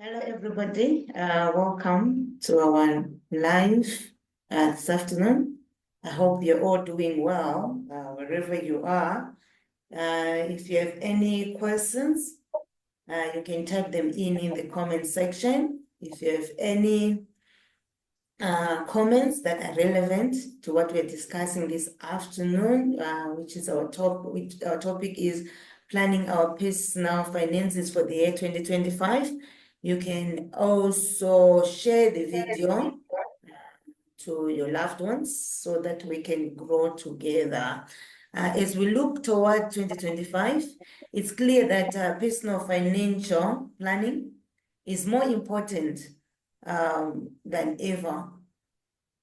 Hello, everybody. Welcome to our live this afternoon. I hope you're all doing well wherever you are. If you have any questions, you can type them in the comment section. If you have any comments that are relevant to what we're discussing this afternoon, which our topic is planning our personal finances for the year 2025. You can also share the video to your loved ones so that we can grow together. As we look toward 2025, it's clear that personal financial planning is more important than ever.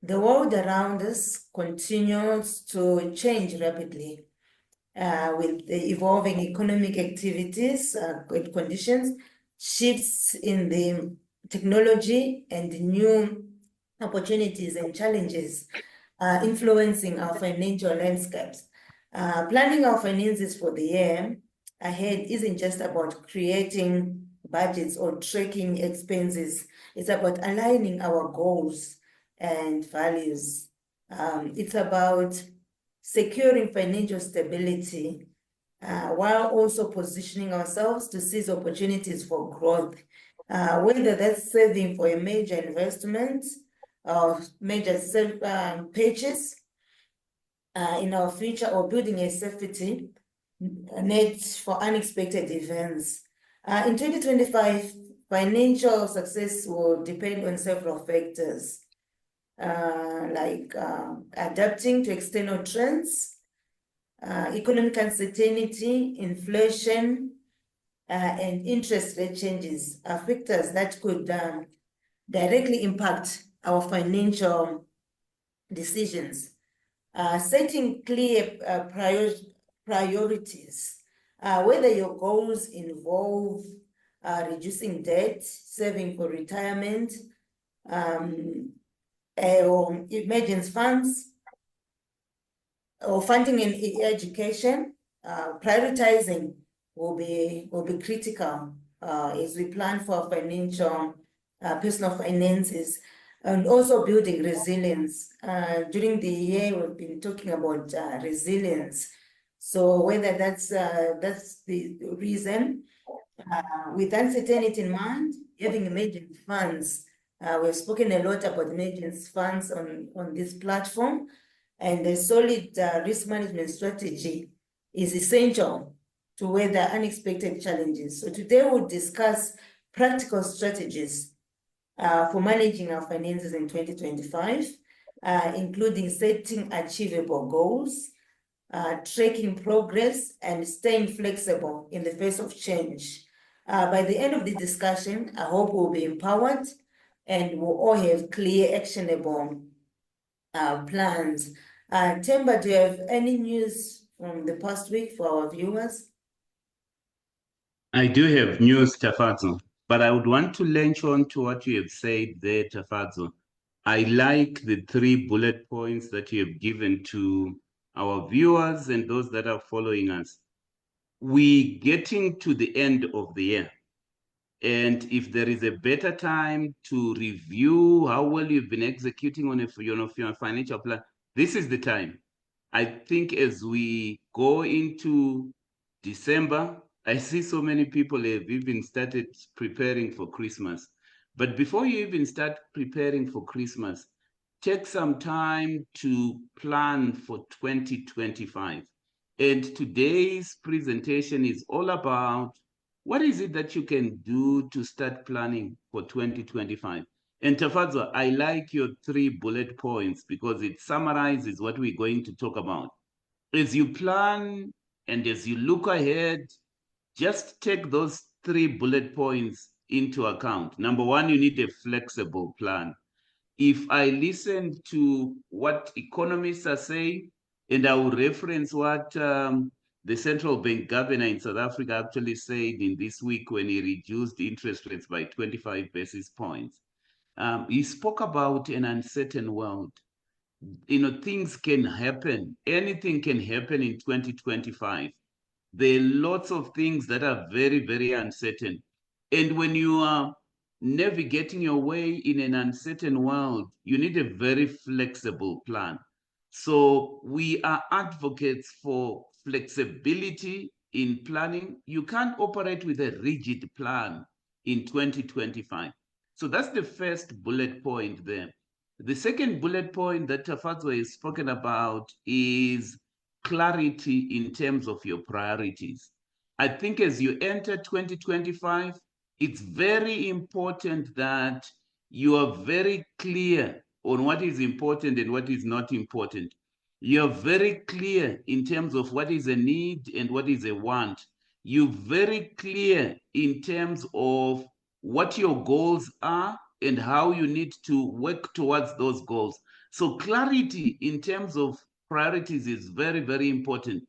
The world around us continues to change rapidly with the evolving economic activities, conditions, shifts in the technology, and new opportunities and challenges influencing our financial landscapes. Planning our finances for the year ahead isn't just about creating budgets or tracking expenses. It's about aligning our goals and values. It's about securing financial stability while also positioning ourselves to seize opportunities for growth, whether that's saving for a major investment or major purchase in our future, or building a safety net for unexpected events. In 2025, financial success will depend on several factors, like adapting to external trends, economic uncertainty, inflation, and interest rate changes are factors that could directly impact our financial decisions. Setting clear priorities, whether your goals involve reducing debt, saving for retirement, or emergency funds, or funding in education, prioritizing will be critical as we plan for financial personal finances, and also building resilience. During the year, we've been talking about resilience. So whether that's the reason, with uncertainty in mind, having emergency funds. We've spoken a lot about emergency funds on this platform, and a solid risk management strategy is essential to weather unexpected challenges. So today we'll discuss practical strategies for managing our finances in 2025, including setting achievable goals, tracking progress, and staying flexible in the face of change. By the end of the discussion, I hope we'll be empowered and we'll all have clear, actionable plans. Themba, do you have any news from the past week for our viewers? I do have news, Tafazo, but I would want to latch on to what you have said there, Tafazo. I like the 3 bullet points that you have given to our viewers and those that are following us. We're getting to the end of the year. And if there is a better time to review how well you've been executing on your financial plan, this is the time. I think as we go into December, I see so many people have even started preparing for Christmas. But before you even start preparing for Christmas, take some time to plan for 2025. And today's presentation is all about what is it that you can do to start planning for 2025. And Tafazo, I like your 3 bullet points because it summarizes what we're going to talk about. As you plan and as you look ahead, just take those 3 bullet points into account. Number one, you need a flexible plan. If I listen to what economists are saying, and I will reference what the central bank governor in South Africa actually said in this week when he reduced interest rates by 25 basis points. He spoke about an uncertain world. Things can happen. Anything can happen in 2025. There are lots of things that are very, very uncertain. And when you are navigating your way in an uncertain world, you need a very flexible plan. So we are advocates for flexibility in planning. You can't operate with a rigid plan in 2025. So that's the first bullet point there. The second bullet point that Tafazo has spoken about is clarity in terms of your priorities. I think as you enter 2025, it's very important that you are very clear on what is important and what is not important. You're very clear in terms of what is a need and what is a want. You're very clear in terms of what your goals are and how you need to work towards those goals. So clarity in terms of priorities is very, very important.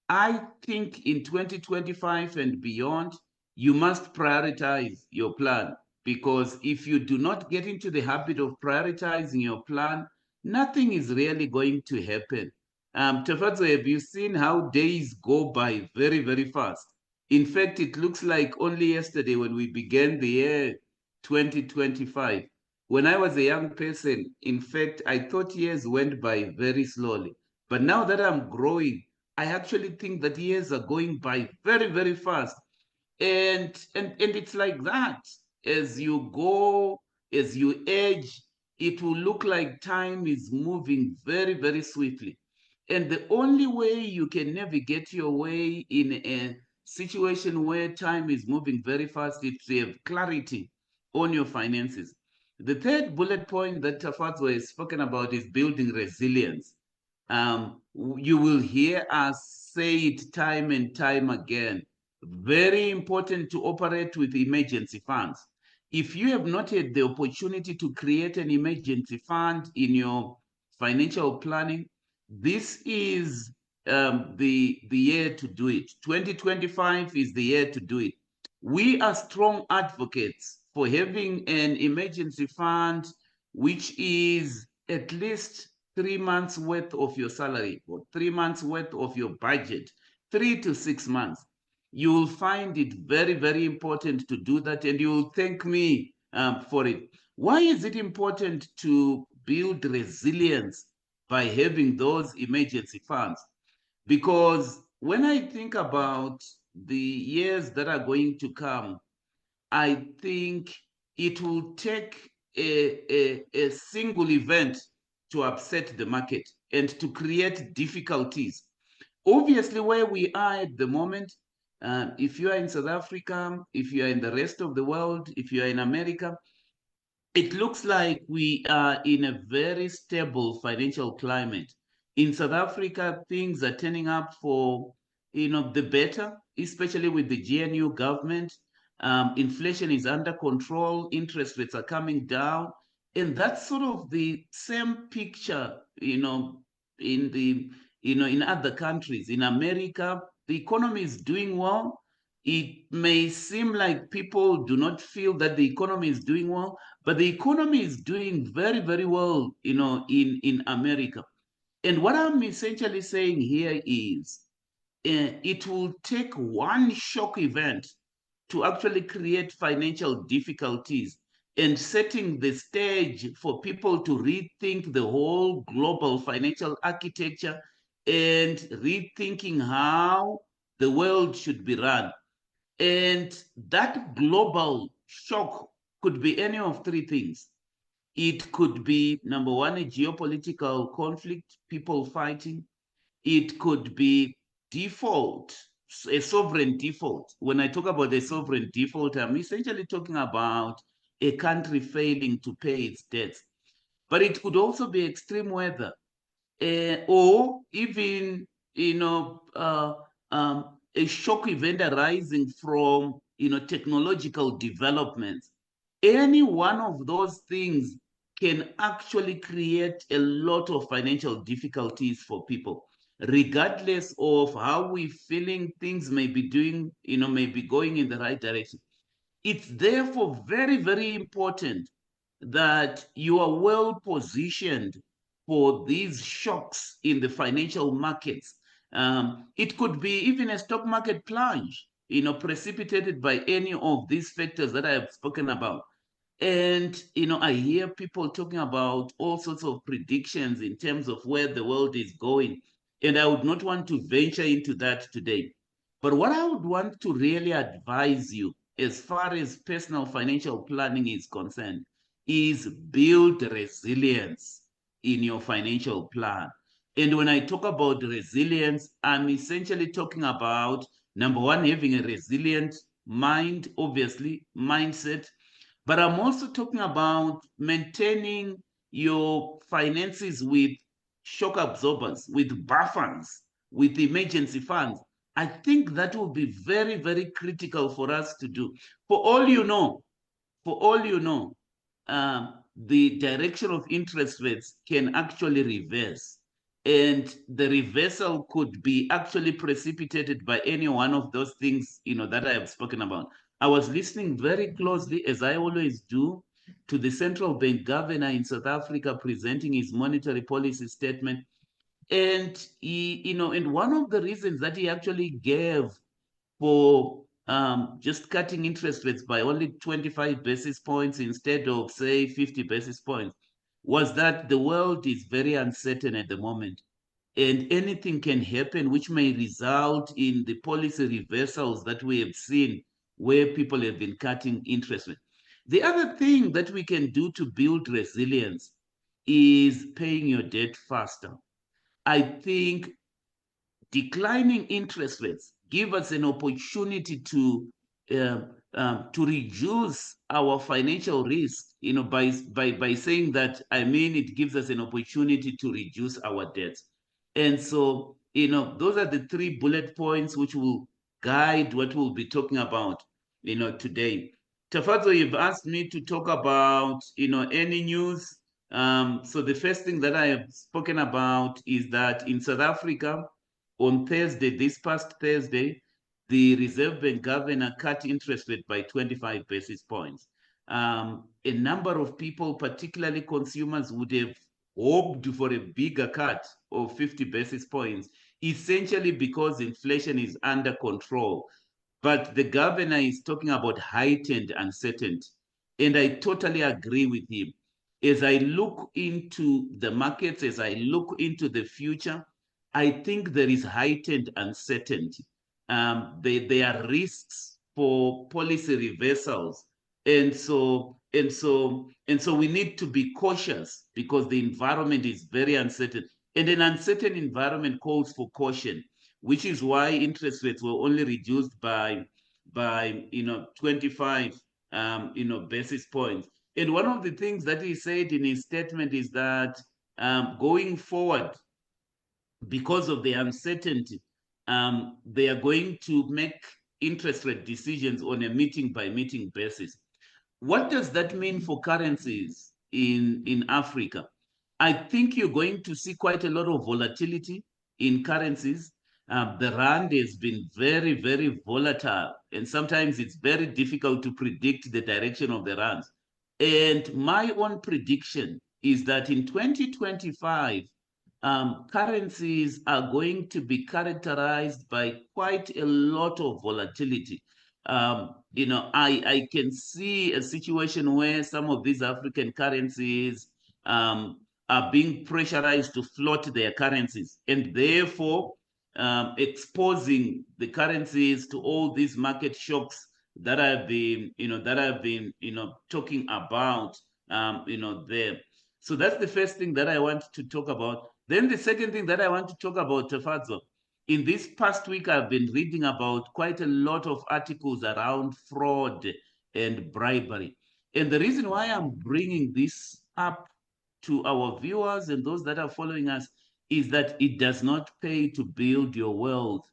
I think in 2025 and beyond, you must prioritize your plan, because if you do not get into the habit of prioritizing your plan, nothing is really going to happen. Tefazo, have you seen how days go by very, very fast? In fact, it looks like only yesterday when we began the year 2025. When I was a young person, in fact, I thought years went by very slowly. But now that I'm growing, I actually think that years are going by very, very fast. And it's like that. As you go, as you age, it will look like time is moving very, very swiftly. And the only way you can navigate your way in a situation where time is moving very fast is to have clarity on your finances. The third bullet point that Tafazo has spoken about is building resilience. You will hear us say it time and time again. Very important to operate with emergency funds. If you have not had the opportunity to create an emergency fund in your financial planning, this is the year to do it. 2025 is the year to do it. We are strong advocates for having an emergency fund, which is at least 3 months worth of your salary or 3 months worth of your budget, 3 to 6 months. You will find it very, very important to do that, and you will thank me for it. Why is it important to build resilience by having those emergency funds? Because when I think about the years that are going to come, I think it will take a single event to upset the market and to create difficulties. Obviously, where we are at the moment, if you are in South Africa, if you are in the rest of the world, if you are in America, it looks like we are in a very stable financial climate. In South Africa, things are turning up for the better, especially with the GNU government. Inflation is under control, interest rates are coming down, and that's sort of the same picture, in the in other countries. In America, the economy is doing well. It may seem like people do not feel that the economy is doing well, but the economy is doing very, very well, in America. And what I'm essentially saying here is it will take one shock event to actually create financial difficulties and setting the stage for people to rethink the whole global financial architecture and rethinking how the world should be run. And that global shock could be any of three things. It could be, number one, a geopolitical conflict, people fighting. It could be default, a sovereign default. When I talk about a sovereign default, I'm essentially talking about a country failing to pay its debts. But it could also be extreme weather, or even, a shock event arising from, technological developments. Any one of those things can actually create a lot of financial difficulties for people, regardless of how we're feeling things may be doing, may be going in the right direction. It's therefore very, very important that you are well positioned for these shocks in the financial markets. It could be even a stock market plunge, precipitated by any of these factors that I have spoken about. And, I hear people talking about all sorts of predictions in terms of where the world is going. And I would not want to venture into that today. But what I would want to really advise you, as far as personal financial planning is concerned, is build resilience in your financial plan. And when I talk about resilience, I'm essentially talking about number one, having a resilient mind, obviously, mindset, but I'm also talking about maintaining your finances with shock absorbers, with buffers, with emergency funds. I think that will be very, very critical for us to do. For all you know, for all you know, the direction of interest rates can actually reverse. And the reversal could be actually precipitated by any one of those things, that I have spoken about. I was listening very closely, as I always do, to the central bank governor in South Africa presenting his monetary policy statement. And and one of the reasons that he actually gave for just cutting interest rates by only 25 basis points instead of, say, 50 basis points was that the world is very uncertain at the moment. And anything can happen, which may result in the policy reversals that we have seen where people have been cutting interest rates. The other thing that we can do to build resilience is paying your debt faster. I think declining interest rates give us an opportunity to reduce our financial risk, by saying that, I mean, it gives us an opportunity to reduce our debts. And so, those are the three bullet points which will guide what we'll be talking about, today. Tafazo, you've asked me to talk about, any news. So the first thing that I have spoken about is that in South Africa, on Thursday, this past Thursday, the Reserve Bank governor cut interest rate by 25 basis points. A number of people, particularly consumers, would have hoped for a bigger cut of 50 basis points, essentially because inflation is under control. But the governor is talking about heightened uncertainty. And I totally agree with him. As I look into the markets, as I look into the future, I think there is heightened uncertainty. There are risks for policy reversals. And so we need to be cautious because the environment is very uncertain. And an uncertain environment calls for caution, which is why interest rates were only reduced by 25 basis points. And one of the things that he said in his statement is that going forward, because of the uncertainty, they are going to make interest rate decisions on a meeting by meeting basis. What does that mean for currencies in Africa? I think you're going to see quite a lot of volatility in currencies. The rand has been very, very volatile, and sometimes it's very difficult to predict the direction of the rand. And my own prediction is that in 2025, currencies are going to be characterized by quite a lot of volatility. I can see a situation where some of these African currencies are being pressurized to float their currencies, and therefore exposing the currencies to all these market shocks that I've been talking about, there. So that's the first thing that I want to talk about. Then the second thing that I want to talk about, Tefadzo, in this past week, I've been reading about quite a lot of articles around fraud and bribery. And the reason why I'm bringing this up to our viewers and those that are following us is that it does not pay to build your wealth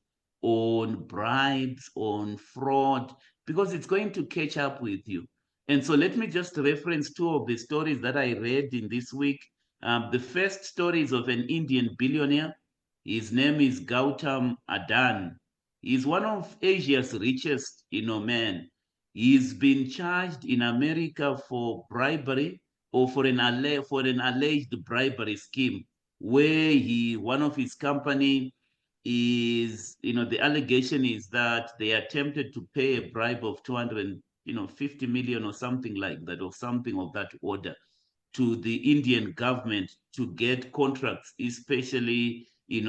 on bribes, on fraud, because it's going to catch up with you. And so let me just reference two of the stories that I read in this week. The first story is of an Indian billionaire. His name is Gautam Adani. He's one of Asia's richest, men. He's been charged in America for bribery, or for an alleged bribery scheme, where one of his company is, the allegation is that they attempted to pay a bribe of 50 million or something like that, or something of that order, to the Indian government to get contracts, especially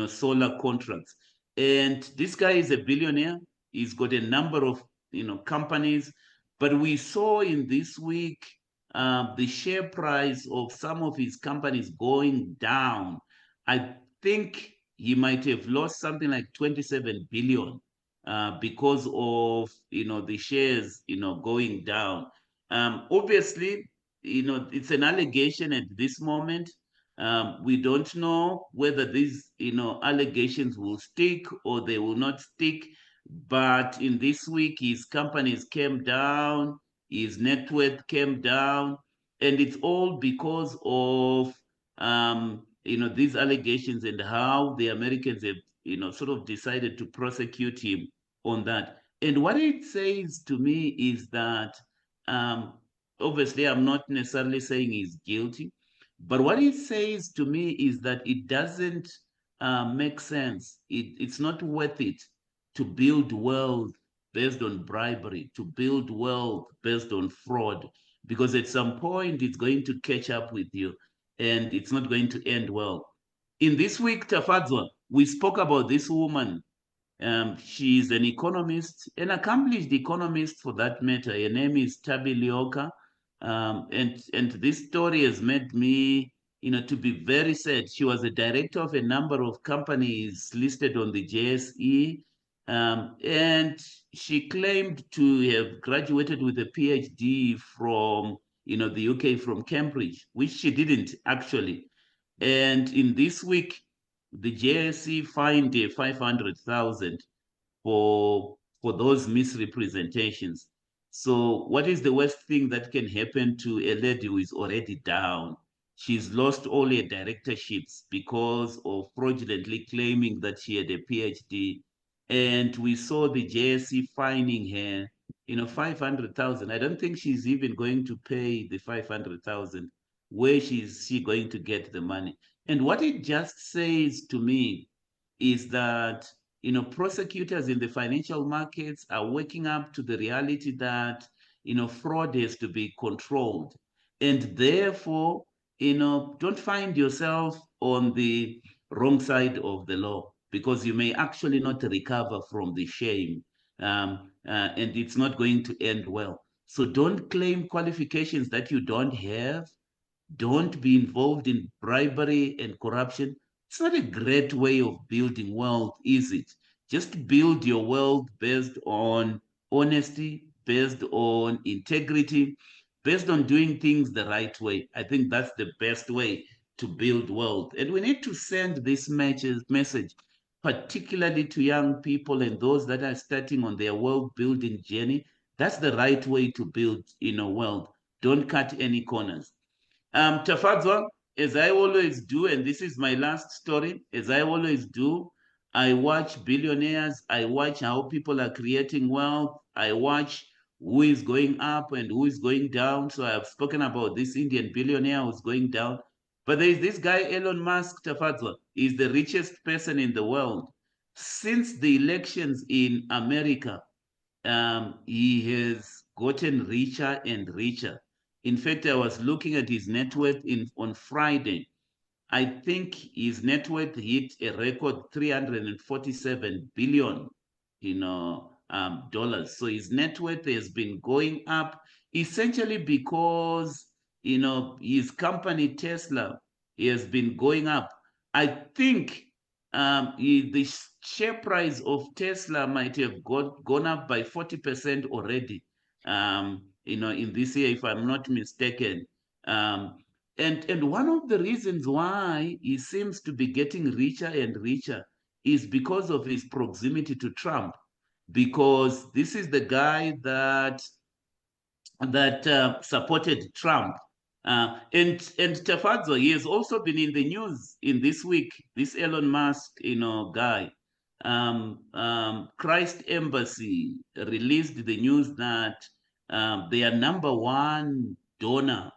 solar contracts. And this guy is a billionaire. He's got a number of companies, but we saw in this week the share price of some of his companies going down. I think he might have lost something like 27 billion because of the shares going down. Obviously, it's an allegation at this moment. We don't know whether these allegations will stick or they will not stick. But in this week, his companies came down, his net worth came down, and it's all because of these allegations and how the Americans have sort of decided to prosecute him on that. And what it says to me is that um, obviously I'm not necessarily saying he's guilty, but what it says to me is that it doesn't make sense. It's not worth it to build wealth based on bribery, to build wealth based on fraud, because at some point it's going to catch up with you and it's not going to end well. In this week, Tafadzwa, we spoke about this woman. She's an economist, an accomplished economist for that matter. Her name is Tabi Lioka. And this story has made me, to be very sad. She was a director of a number of companies listed on the JSE. And she claimed to have graduated with a PhD from, the UK, from Cambridge, which she didn't actually. And in this week, the JSC fined 500,000 for those misrepresentations. So what is the worst thing that can happen to a lady who is already down? She's lost all her directorships because of fraudulently claiming that she had a PhD. And we saw the JSC fining her, 500,000. I don't think she's even going to pay the 500,000. Where is she going to get the money? And what it just says to me is that prosecutors in the financial markets are waking up to the reality that fraud has to be controlled, and therefore don't find yourself on the wrong side of the law, because you may actually not recover from the shame, and it's not going to end well. So don't claim qualifications that you don't have. Don't be involved in bribery and corruption. It's not a great way of building wealth, is it? Just build your wealth based on honesty, based on integrity, based on doing things the right way. I think that's the best way to build wealth. And we need to send this message, particularly to young people and those that are starting on their wealth building journey. That's the right way to build wealth. Don't cut any corners. Tafadzwa, as I always do, and this is my last story, as I always do, I watch billionaires, I watch how people are creating wealth, I watch who is going up and who is going down. So I've spoken about this Indian billionaire who's going down. But there is this guy, Elon Musk, Tafadzwa, is the richest person in the world. Since the elections in America, he has gotten richer and richer. In fact, I was looking at his net worth on Friday. I think his net worth hit a record 347 billion, dollars. So his net worth has been going up essentially because, his company Tesla has been going up. I think the share price of Tesla might have gone up by 40% already, in this year, if I'm not mistaken. And one of the reasons why he seems to be getting richer and richer is because of his proximity to Trump, because this is the guy that supported Trump. And Tafadzwa, he has also been in the news in this week. This Elon Musk, guy, Christ Embassy released the news that their number one donor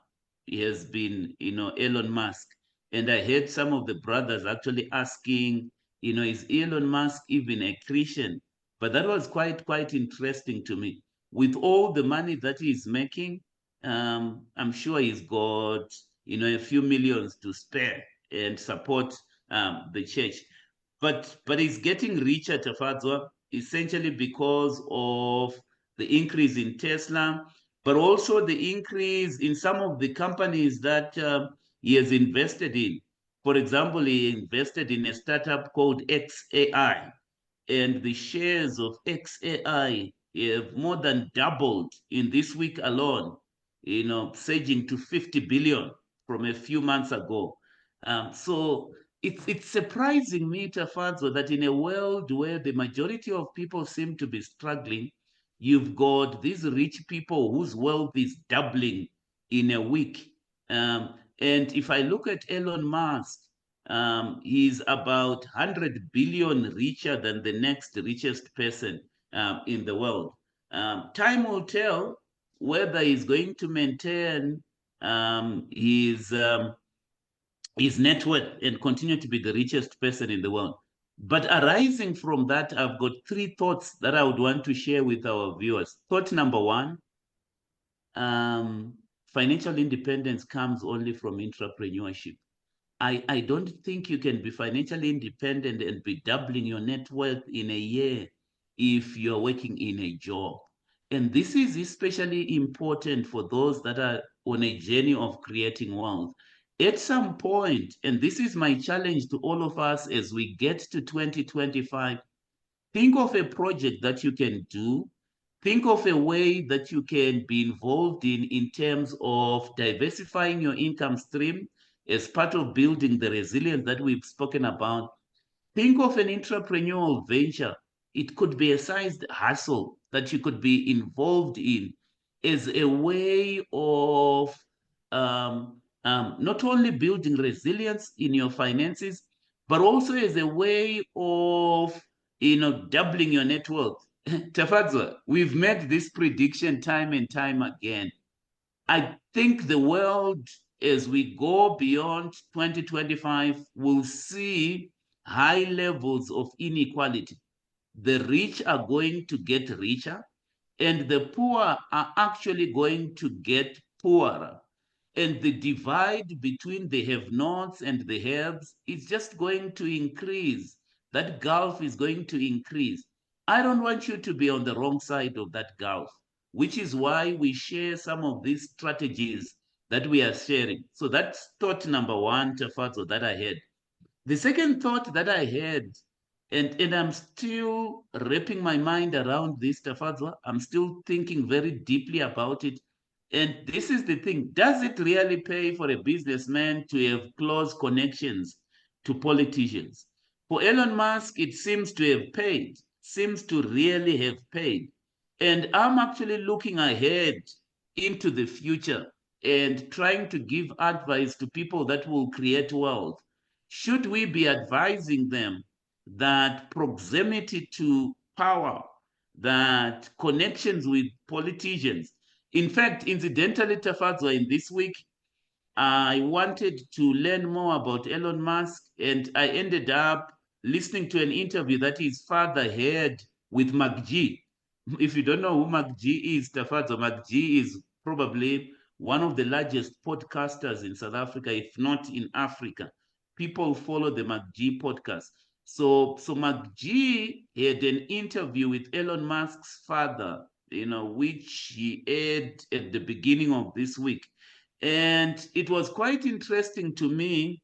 has been, Elon Musk. And I heard some of the brothers actually asking, is Elon Musk even a Christian? But that was quite interesting to me. with all the money that he's making, I'm sure he's got, a few millions to spare and support the church. But he's getting richer, Tafadzwa, essentially because of the increase in Tesla, but also the increase in some of the companies that he has invested in. For example, he invested in a startup called XAI, and the shares of XAI have more than doubled in this week alone, surging to 50 billion from a few months ago. So it's surprising me, Tafazo, that in a world where the majority of people seem to be struggling, you've got these rich people whose wealth is doubling in a week. And if I look at Elon Musk, he's about 100 billion richer than the next richest person in the world. Time will tell whether he's going to maintain his net worth and continue to be the richest person in the world. But arising from that, I've got three thoughts that I would want to share with our viewers. Thought number one, financial independence comes only from entrepreneurship. I don't think you can be financially independent and be doubling your net worth in a year if you're working in a job. And this is especially important for those that are on a journey of creating wealth. At some point, and this is my challenge to all of us as we get to 2025, think of a project that you can do. Think of a way that you can be involved in terms of diversifying your income stream as part of building the resilience that we've spoken about. Think of an entrepreneurial venture. It could be a sized hustle that you could be involved in as a way of not only building resilience in your finances, but also as a way of doubling your net worth. Tafadzwa, we've made this prediction time and time again. I think the world, as we go beyond 2025, will see high levels of inequality. The rich are going to get richer, and the poor are actually going to get poorer. And the divide between the have-nots and the haves is just going to increase. That gulf is going to increase. I don't want you to be on the wrong side of that gulf, which is why we share some of these strategies that we are sharing. So that's thought number one, Tafazo, that I had. The second thought that I had, and I'm still wrapping my mind around this, Tafazo, I'm still thinking very deeply about it. And this is the thing, does it really pay for a businessman to have close connections to politicians? For Elon Musk, it seems to have paid, seems to really have paid. And I'm actually looking ahead into the future and trying to give advice to people that will create wealth. Should we be advising them that proximity to power, that connections with politicians? In fact, incidentally, Tafadzwa, in this week, I wanted to learn more about Elon Musk, and I ended up listening to an interview that his father had with McG. If you don't know who McG is, Tafadzwa, McG is probably one of the largest podcasters in South Africa, if not in Africa. People follow the McG podcast. So McG had an interview with Elon Musk's father, which he had at the beginning of this week. And it was quite interesting to me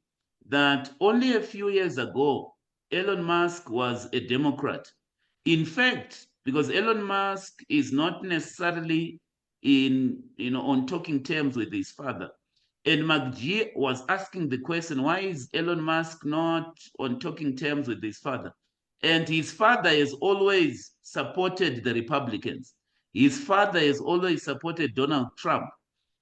that only a few years ago, Elon Musk was a Democrat. In fact, because Elon Musk is not necessarily on talking terms with his father. And McG was asking the question, why is Elon Musk not on talking terms with his father? And his father has always supported the Republicans. His father has always supported Donald Trump.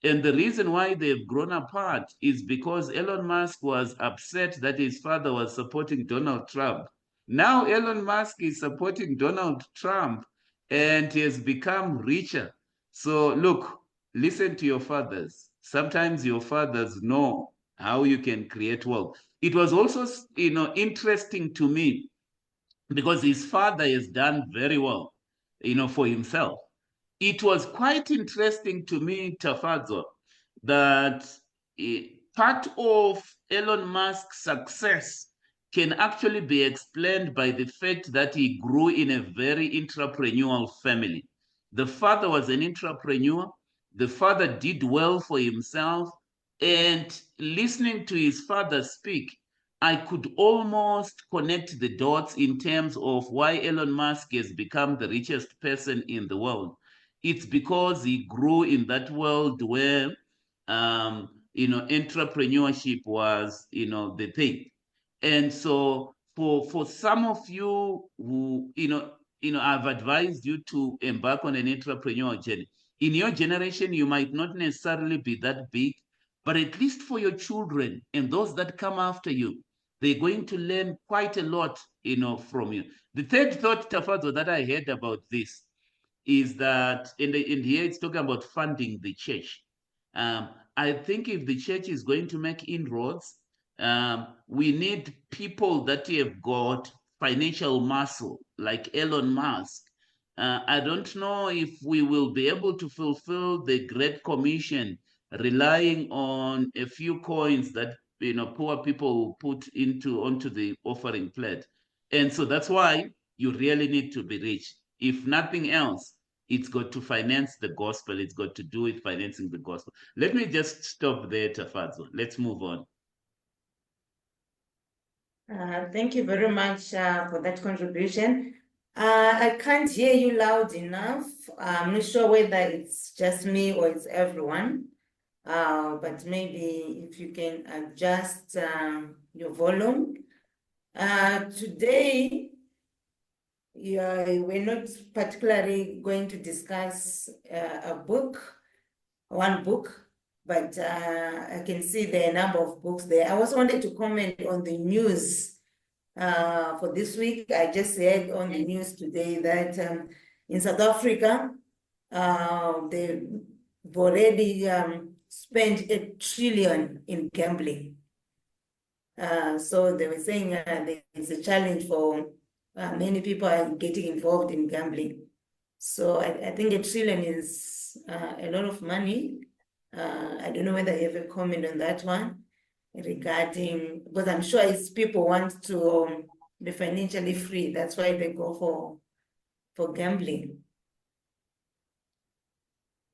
And the reason why they've grown apart is because Elon Musk was upset that his father was supporting Donald Trump. Now Elon Musk is supporting Donald Trump and he has become richer. So look, listen to your fathers. Sometimes your fathers know how you can create wealth. It was also, interesting to me because his father has done very well, for himself. it was quite interesting to me, Tafazo, that part of Elon Musk's success can actually be explained by the fact that he grew in a very entrepreneurial family. The father was an entrepreneur. The father did well for himself. And listening to his father speak, I could almost connect the dots in terms of why Elon Musk has become the richest person in the world. It's because he grew in that world where, entrepreneurship was, the thing. And so for some of you who, I've advised you to embark on an entrepreneurial journey. In your generation, you might not necessarily be that big, but at least for your children and those that come after you, they're going to learn quite a lot, from you. The third thought, Tafazo, that I heard about this is that in here it's talking about funding the church. I think if the church is going to make inroads, we need people that have got financial muscle, like Elon Musk. I don't know if we will be able to fulfill the Great Commission relying on a few coins that poor people put onto the offering plate. And so that's why you really need to be rich. If nothing else, it's got to finance the gospel. It's got to do with financing the gospel. Let me just stop there, Tafazo. Let's move on. Thank you very much for that contribution. I can't hear you loud enough. I'm not sure whether it's just me or it's everyone. But maybe if you can adjust your volume. Today, we're not particularly going to discuss one book, but I can see there are a number of books there. I also wanted to comment on the news for this week. I just heard on the news today that in South Africa, they've already spent $1 trillion in gambling. So they were saying there's a challenge for many people are getting involved in gambling. So I think $1 trillion is a lot of money. I don't know whether you have a comment on that one regarding, because I'm sure it's people want to be financially free. That's why they go for gambling.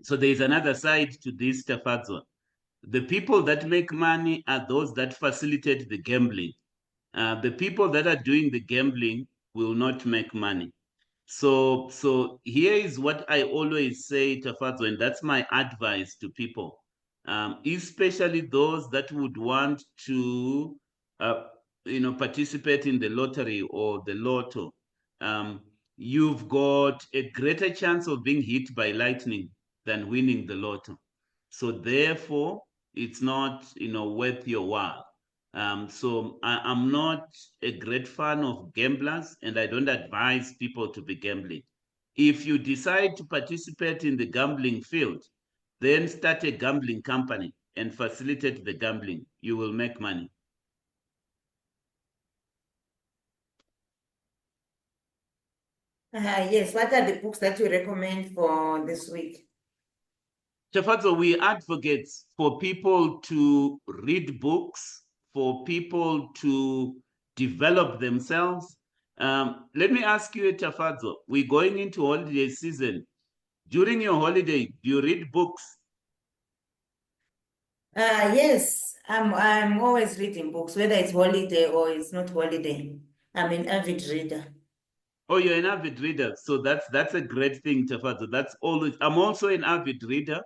So there's another side to this, Tafazo. The people that make money are those that facilitate the gambling. The people that are doing the gambling will not make money. So here is what I always say, Tafazo, and that's my advice to people, especially those that would want to, participate in the lottery or the lotto. You've got a greater chance of being hit by lightning than winning the lotto. So therefore, it's not, worth your while. So I'm not a great fan of gamblers, and I don't advise people to be gambling. If you decide to participate in the gambling field, then start a gambling company and facilitate the gambling. You will make money. Yes, what are the books that you recommend for this week? Tafazo, we advocate for people to read books, for people to develop themselves. Let me ask you, Tafazo, we're going into holiday season. During your holiday, do you read books? Yes, I'm always reading books, whether it's holiday or it's not holiday. I'm an avid reader. Oh, you're an avid reader. So that's a great thing, Tafazo. That's always, I'm also an avid reader.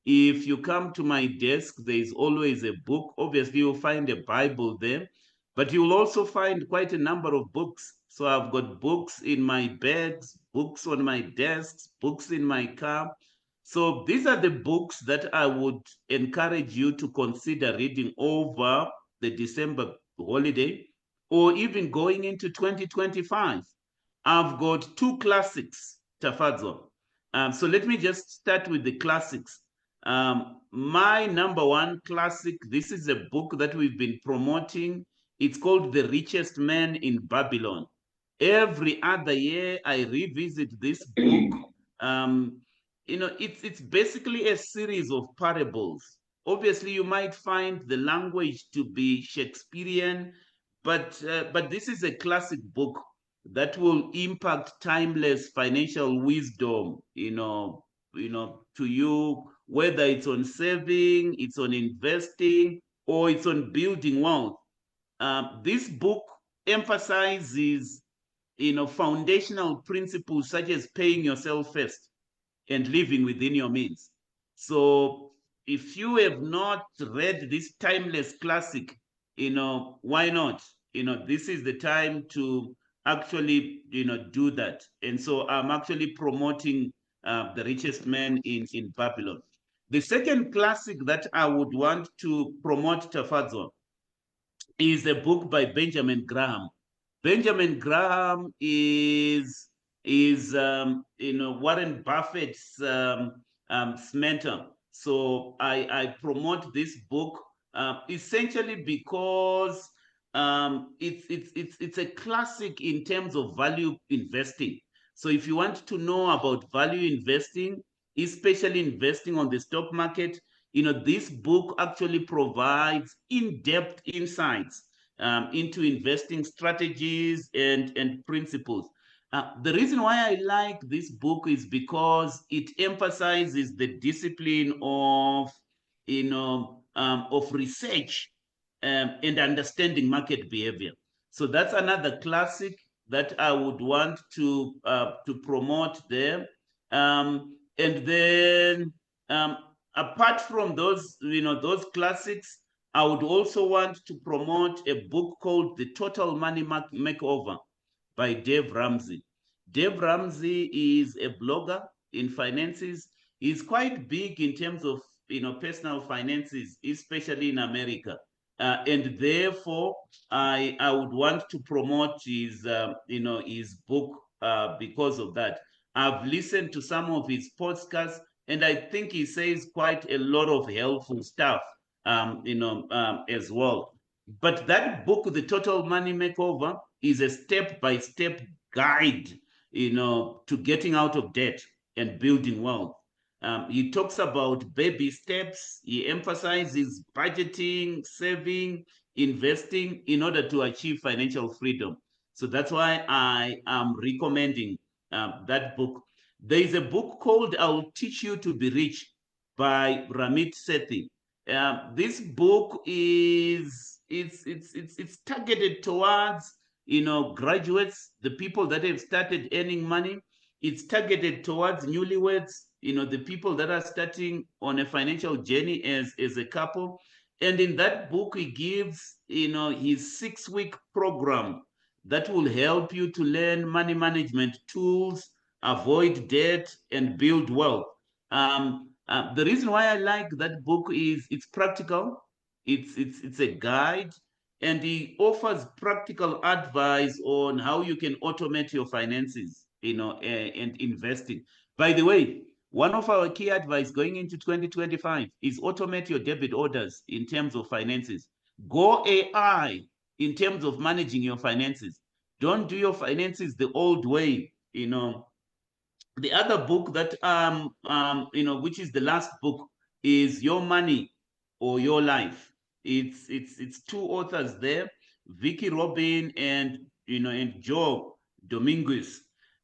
If you come to my desk, there is always a book. Obviously, you'll find a Bible there, but you'll also find quite a number of books. So I've got books in my bags, books on my desks, books in my car. So these are the books that I would encourage you to consider reading over the December holiday or even going into 2025. I've got two classics, Tafazo. So let me just start with the classics. My number one classic, this is a book that we've been promoting. It's called The Richest Man in Babylon. Every other year, I revisit this book. it's basically a series of parables. Obviously, you might find the language to be Shakespearean, but this is a classic book that will impact timeless financial wisdom, to you, whether it's on saving, it's on investing, or it's on building wealth. This book emphasizes, foundational principles such as paying yourself first and living within your means. So if you have not read this timeless classic, why not? This is the time to actually, do that. And so I'm actually promoting The Richest Man in Babylon. The second classic that I would want to promote, Tafadzo, is a book by Benjamin Graham. Benjamin Graham is Warren Buffett's mentor. So I promote this book essentially because it's a classic in terms of value investing. So if you want to know about value investing, especially investing on the stock market, this book actually provides in-depth insights into investing strategies and principles. The reason why I like this book is because it emphasizes the discipline of research and understanding market behavior. So that's another classic that I would want to promote there. And then apart from those classics, I would also want to promote a book called The Total Money Makeover by Dave Ramsey. Dave Ramsey is a blogger in finances. He's quite big in terms of personal finances, especially in America. And therefore, I would want to promote his book because of that. I've listened to some of his podcasts, and I think he says quite a lot of helpful stuff, as well. But that book, The Total Money Makeover, is a step-by-step guide, to getting out of debt and building wealth. He talks about baby steps. He emphasizes budgeting, saving, investing in order to achieve financial freedom. So that's why I am recommending that book. There is a book called I'll Teach You to Be Rich by Ramit Sethi. This book it's targeted towards graduates, the people that have started earning money. It's targeted towards newlyweds, the people that are starting on a financial journey as a couple. And in that book, he gives his 6-week program that will help you to learn money management tools, avoid debt, and build wealth. The reason why I like that book is it's practical, it's a guide, and he offers practical advice on how you can automate your finances, and investing. By the way, one of our key advice going into 2025 is automate your debit orders in terms of finances. Go AI in terms of managing your finances. Don't do your finances the old way. The other book that which is the last book, is Your Money or Your Life. It's two authors there, Vicky Robin and Joe Dominguez.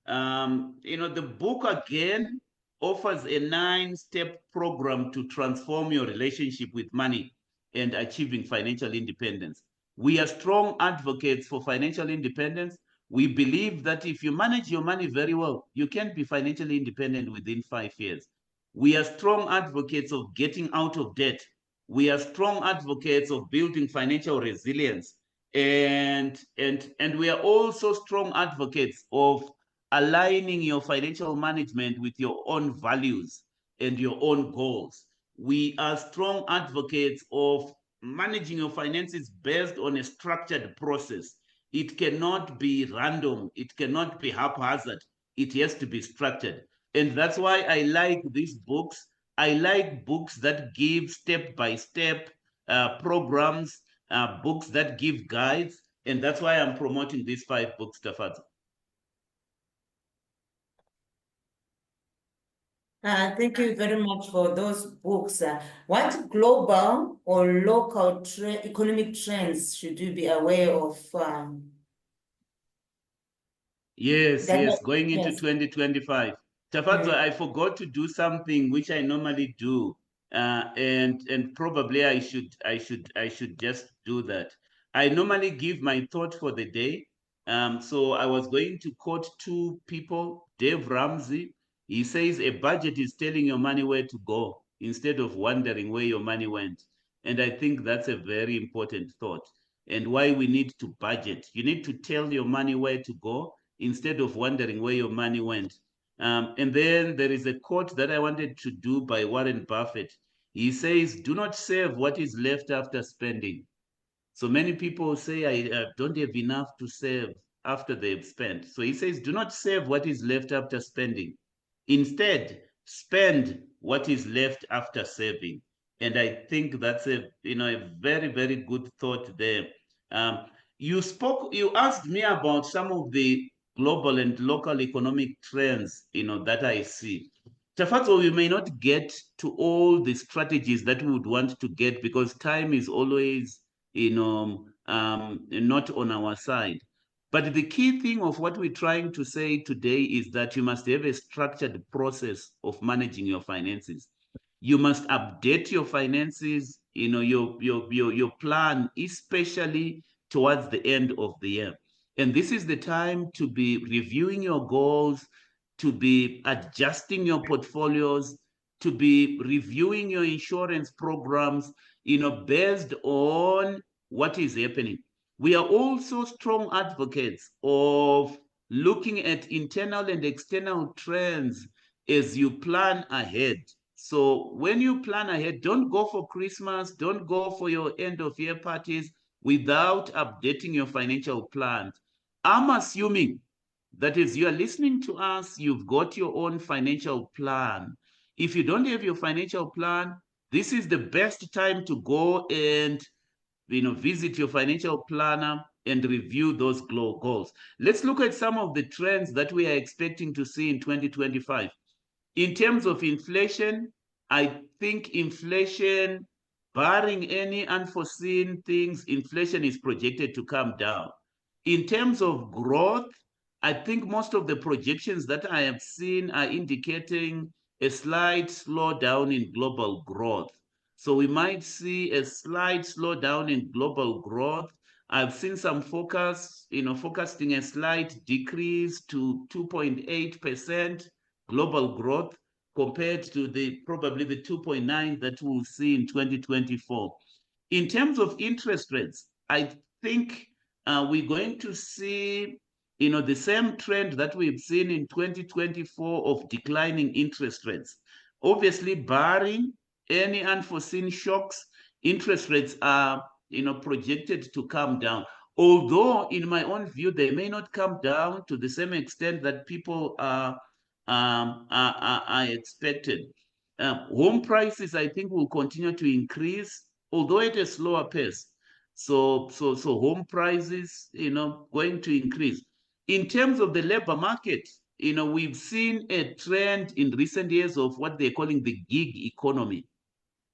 The book again offers a 9-step program to transform your relationship with money and achieving financial independence. We are strong advocates for financial independence. We believe that if you manage your money very well, you can be financially independent within 5 years. We are strong advocates of getting out of debt. We are strong advocates of building financial resilience. And we are also strong advocates of aligning your financial management with your own values and your own goals. We are strong advocates of managing your finances based on a structured process. It cannot be random. It cannot be haphazard. It has to be structured. And that's why I like these books. I like books that give step-by-step programs, books that give guides. And that's why I'm promoting these 5 books, Tafadzo. Thank you very much for those books. What global or local economic trends should you be aware of? Yes, That yes, going into yes. 2025. Tafazo, Mm. I forgot to do something which I normally do. And probably I should just do that. I normally give my thought for the day. So I was going to quote two people, Dave Ramsey. He says a budget is telling your money where to go instead of wondering where your money went. And I think that's a very important thought and why we need to budget. You need to tell your money where to go instead of wondering where your money went. And then there is a quote that I wanted to do by Warren Buffett. He says, do not save what is left after spending. So many people say, I don't have enough to save after they've spent. So he says, do not save what is left after spending. Instead, spend what is left after saving. And I think that's a very, very good thought there. Um, you asked me about some of the global and local economic trends, that I see. Tafato, we may not get to all the strategies that we would want to get because time is always, not on our side. But the key thing of what we're trying to say today is that you must have a structured process of managing your finances. You must update your finances, your plan, especially towards the end of the year. And this is the time to be reviewing your goals, to be adjusting your portfolios, to be reviewing your insurance programs, based on what is happening. We are also strong advocates of looking at internal and external trends as you plan ahead. So when you plan ahead, don't go for Christmas, don't go for your end of year parties without updating your financial plans. I'm assuming that is, you are listening to us, you've got your own financial plan. If you don't have your financial plan, this is the best time to go and visit your financial planner and review those goals. Let's look at some of the trends that we are expecting to see in 2025. In terms of inflation, I think inflation, barring any unforeseen things, inflation is projected to come down. In terms of growth, I think most of the projections that I have seen are indicating a slight slowdown in global growth. So we might see a slight slowdown in global growth. I've seen some forecasting a slight decrease to 2.8% global growth compared to probably the 2.9 that we'll see in 2024. In terms of interest rates, I think we're going to see the same trend that we've seen in 2024 of declining interest rates. Obviously, barring any unforeseen shocks, interest rates are projected to come down. Although, in my own view, they may not come down to the same extent that people are expected. Home prices, I think, will continue to increase, although at a slower pace. So home prices, going to increase. In terms of the labor market, we've seen a trend in recent years of what they're calling the gig economy.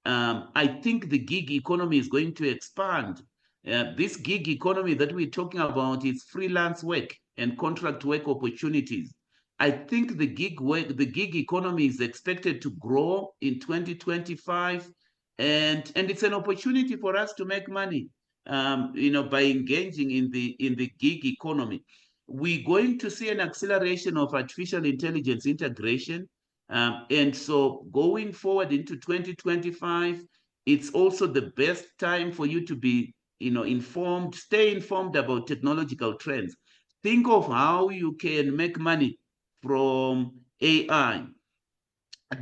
I think the gig economy is going to expand. This gig economy that we're talking about is freelance work and contract work opportunities. I think the gig economy is expected to grow in 2025, and it's an opportunity for us to make money. By engaging in the gig economy, we're going to see an acceleration of artificial intelligence integration, and so going forward into 2025, it's also the best time for you to be, informed, stay informed about technological trends. Think of how you can make money from AI,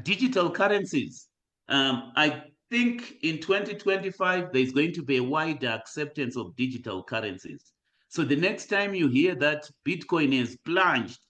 digital currencies. I think in 2025, there's going to be a wider acceptance of digital currencies. So the next time you hear that Bitcoin has plunged,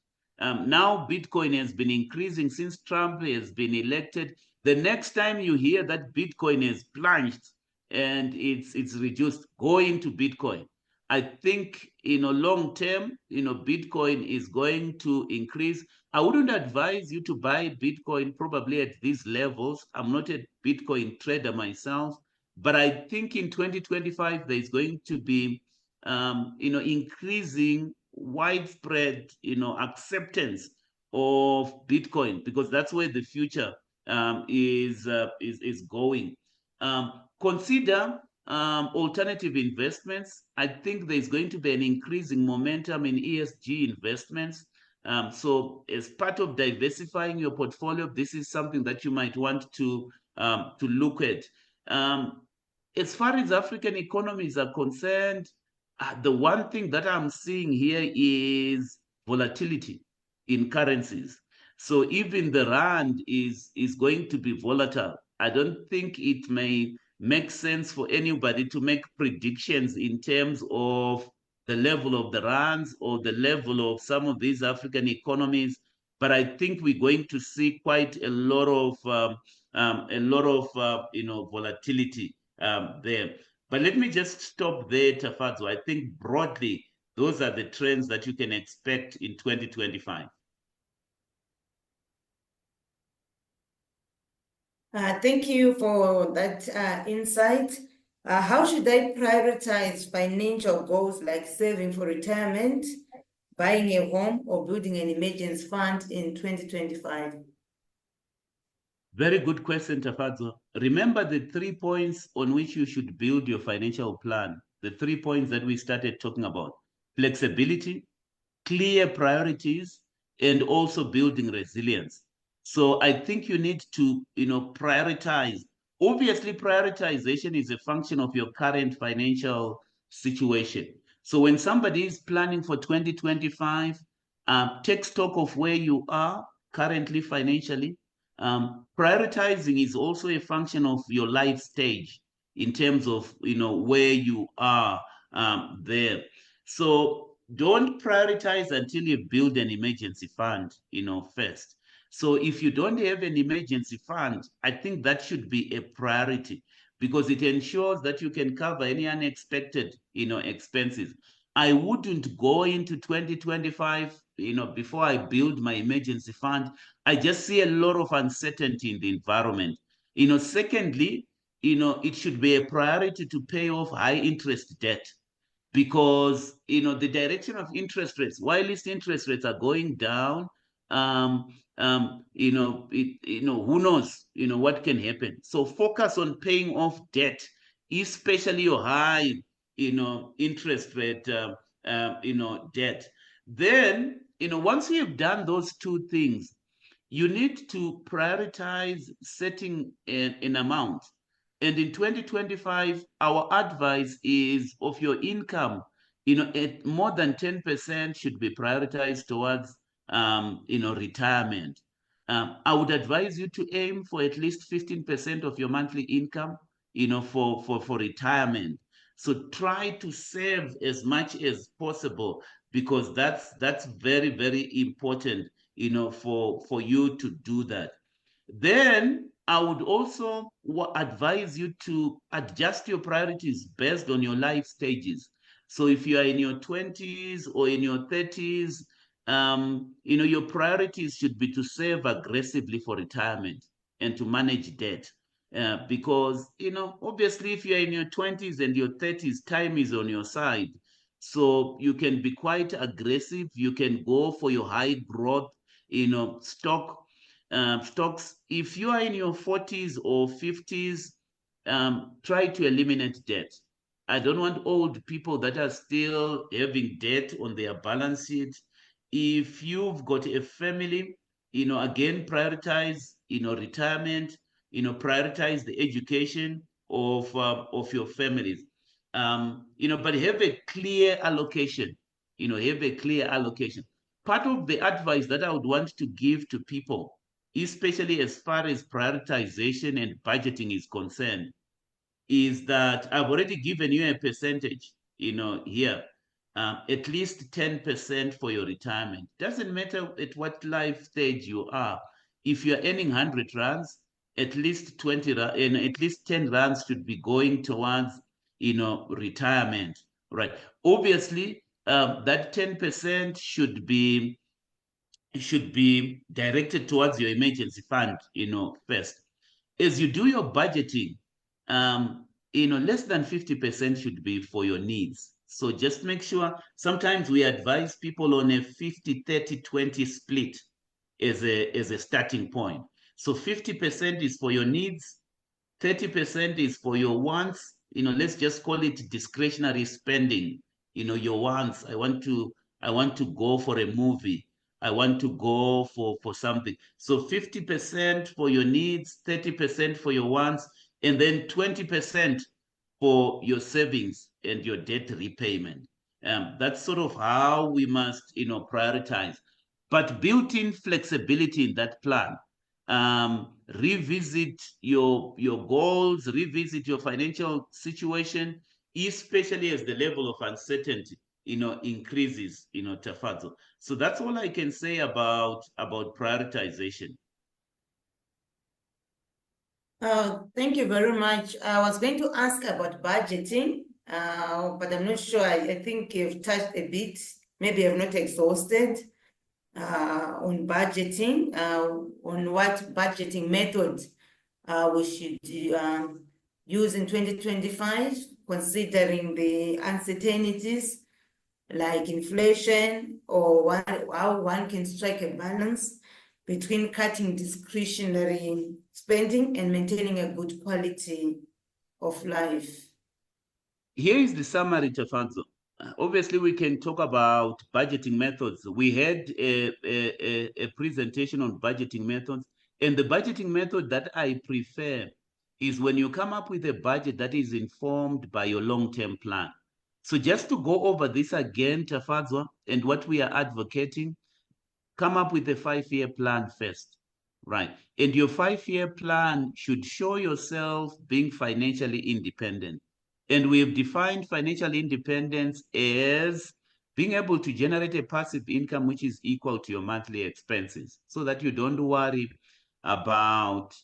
now Bitcoin has been increasing since Trump has been elected. The next time you hear that Bitcoin has plunged and it's reduced, go into Bitcoin. I think, long term, Bitcoin is going to increase. I wouldn't advise you to buy Bitcoin probably at these levels. I'm not a Bitcoin trader myself, but I think in 2025 there's going to be, increasing widespread, acceptance of Bitcoin, because that's where the future is going. Consider alternative investments. I think there's going to be an increasing momentum in ESG investments. So as part of diversifying your portfolio, this is something that you might want to look at. Um, as far as African economies are concerned, the one thing that I'm seeing here is volatility in currencies. So even the rand is going to be volatile. I don't think it may make sense for anybody to make predictions in terms of the level of the rands or the level of some of these African economies. But I think we're going to see quite a lot of volatility there. But let me just stop there, Tafadzo. I think broadly, those are the trends that you can expect in 2025. Thank you for that insight. How should I prioritize financial goals like saving for retirement, buying a home, or building an emergency fund in 2025? Very good question, Tafadzo. Remember the 3 points on which you should build your financial plan, the 3 points that we started talking about: flexibility, clear priorities, and also building resilience. So I think you need to, prioritize. Obviously, prioritization is a function of your current financial situation. So when somebody is planning for 2025, take stock of where you are currently financially. Prioritizing is also a function of your life stage in terms of, where you are there. So don't prioritize until you build an emergency fund, first. So if you don't have an emergency fund, I think that should be a priority, because it ensures that you can cover any unexpected, expenses. I wouldn't go into 2025, before I build my emergency fund. I just see a lot of uncertainty in the environment. Secondly, it should be a priority to pay off high interest debt, because the direction of interest rates, while these interest rates are going down, who knows, what can happen. So focus on paying off debt, especially your high, interest rate, debt. Then, once you've done those two things, you need to prioritize setting an amount. And in 2025, our advice is of your income, at more than 10% should be prioritized towards, retirement. I would advise you to aim for at least 15% of your monthly income, for retirement. So try to save as much as possible, because that's very, very important, for you to do that. Then I would also advise you to adjust your priorities based on your life stages. So if you are in your 20s or in your 30s, your priorities should be to save aggressively for retirement and to manage debt. Because, obviously, if you're in your 20s and your 30s, time is on your side. So you can be quite aggressive. You can go for your high growth, stocks. If you are in your 40s or 50s, try to eliminate debt. I don't want old people that are still having debt on their balance sheet. If you've got a family, again, prioritize, retirement, prioritize the education of your families. But have a clear allocation, have a clear allocation. Part of the advice that I would want to give to people, especially as far as prioritization and budgeting is concerned, is that I've already given you a percentage, here, at least 10% for your retirement. Doesn't matter at what life stage you are. If you're earning 100 rands, at least 20, and at least 10 rands should be going towards, retirement. right? Obviously, that 10% should be directed towards your emergency fund, first. As you do your budgeting, less than 50% should be for your needs. So just make sure, sometimes we advise people on a 50-30-20 split as a starting point. So 50% is for your needs, 30% is for your wants. Let's just call it discretionary spending. Your wants. I want to go for a movie. I want to go for something. So 50% for your needs, 30% for your wants, and then 20% for your savings and your debt repayment. That's sort of how we must, prioritize. But built-in flexibility in that plan. Revisit your goals, revisit your financial situation, especially as the level of uncertainty increases, Tafazo. So that's all I can say about prioritization. Thank you very much. I was going to ask about budgeting, but I'm not sure. I think you've touched a bit. Maybe I've not exhausted on budgeting, on what budgeting method we should use in 2025, considering the uncertainties like inflation, or how one can strike a balance between cutting discretionary spending and maintaining a good quality of life. Here is the summary, Tafanzo. Obviously, we can talk about budgeting methods. We had a presentation on budgeting methods, and the budgeting method that I prefer is when you come up with a budget that is informed by your long-term plan. So just to go over this again, Tafanzo, and what we are advocating, come up with a 5-year plan first, right? And your 5-year plan should show yourself being financially independent. And we have defined financial independence as being able to generate a passive income which is equal to your monthly expenses, so that you don't worry about,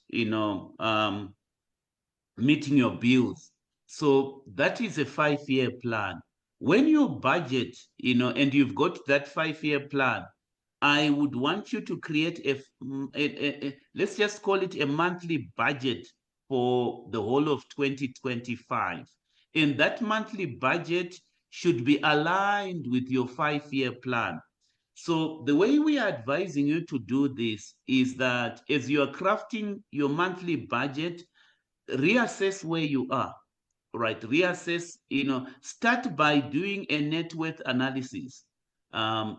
meeting your bills. So that is a 5-year plan. When you budget, and you've got that 5-year plan, I would want you to create let's just call it a monthly budget for the whole of 2025. And that monthly budget should be aligned with your 5-year plan. So the way we are advising you to do this is that as you are crafting your monthly budget, reassess where you are, right? Reassess, start by doing a net worth analysis,